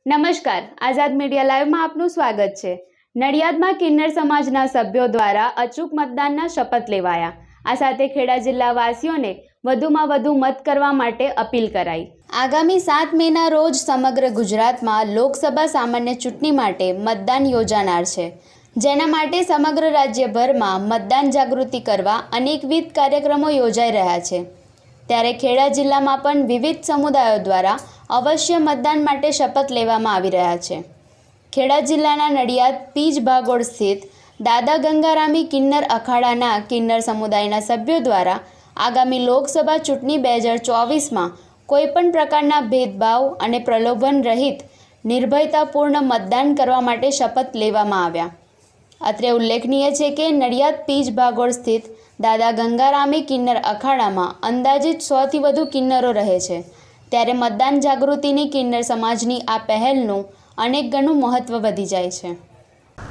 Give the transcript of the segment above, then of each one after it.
નમસ્કાર, આઝાદ મીડિયા લાઈવમાં આપનું સ્વાગત છે। નડિયાદમાં કિન્નર સમાજના સભ્યો દ્વારા અચૂક મતદાનના શપથ લેવાયા। આ સાથે ખેડા જિલ્લાવાસીઓને વધુમાં વધુ મત કરવા માટે અપીલ કરાઈ। આગામી 7 મેના રોજ સમગ્ર ગુજરાતમાં લોકસભા સામાન્ય ચૂંટણી માટે મતદાન યોજાનાર છે, જેના માટે સમગ્ર રાજ્યભરમાં મતદાન જાગૃતિ કરવા અનેકવિધ કાર્યક્રમો યોજાઈ રહ્યા છે। ત્યારે ખેડા જિલ્લામાં પણ વિવિધ સમુદાયો દ્વારા અવશ્ય મતદાન માટે શપથ લેવામાં આવી રહ્યા છે। ખેડા જિલ્લાના નડિયાદ પીજ ભાગોળ સ્થિત દાદા ગંગારામી કિન્નર અખાડાના કિન્નર સમુદાયના સભ્યો દ્વારા આગામી લોકસભા ચૂંટણી 2024માં કોઈપણ પ્રકારના ભેદભાવ અને પ્રલોભન રહિત નિર્ભયતાપૂર્ણ મતદાન કરવા માટે શપથ લેવામાં આવ્યા। અત્રે ઉલ્લેખનીય છે કે નડિયાદ પીજ ભાગોળ સ્થિત દાદા ગંગારામી કિન્નર અખાડામાં અંદાજિત 100થી વધુ કિન્નરો રહે છે। ત્યારે મતદાન જાગૃતિની કિન્નર સમાજની આ પહેલનું અનેક ગણું મહત્વ વધી જાય છે।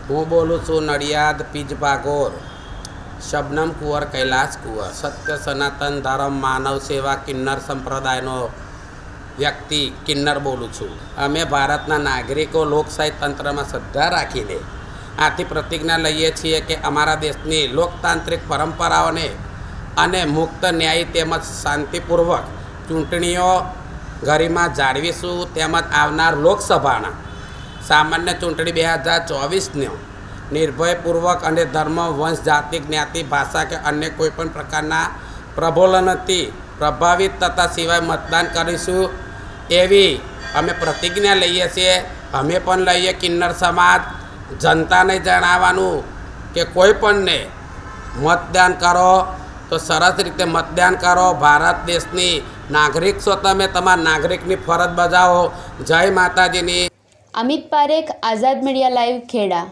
હું બોલું છું નડિયાદ પીજ ભાગોળ શબનમ કુંવર કૈલાસ કુંવર સત્ય સનાતન ધર્મ માનવ સેવા કિન્નર સંપ્રદાયનો વ્યક્તિ કિન્નર બોલું છું। અમે ભારતના નાગરિકો લોકશાહી તંત્રમાં શ્રદ્ધા રાખીને આથી પ્રતિજ્ઞા લઈએ છીએ કે અમારા દેશની લોકતાંત્રિક પરંપરાઓને અને મુક્ત ન્યાયી તેમજ શાંતિપૂર્વક ચૂંટણીઓ ગરિમા જાળવીશું। તેમજ આવનાર લોકસભાના સામાન્ય ચૂંટણી 2024નો નિર્ભયપૂર્વક અને ધર્મ વંશ જાતિ જ્ઞાતિ ભાષા કે અન્ય કોઈપણ પ્રકારના પ્રબોલનથી પ્રભાવિત થતા સિવાય મતદાન કરીશું એવી અમે પ્રતિજ્ઞા લઈએ છીએ। અમે પણ લઈએ કિન્નર સમાજ જનતાને જણાવવાનું કે કોઈપણને મતદાન કરો તો સરસ રીતે મતદાન કરો। ભારત દેશની નાગરિક છો, તમે તમારા નાગરિકની ફરજ બજાવો। જય માતાજીની। અમિત પારેખ, આઝાદ મીડિયા લાઈવ, ખેડા।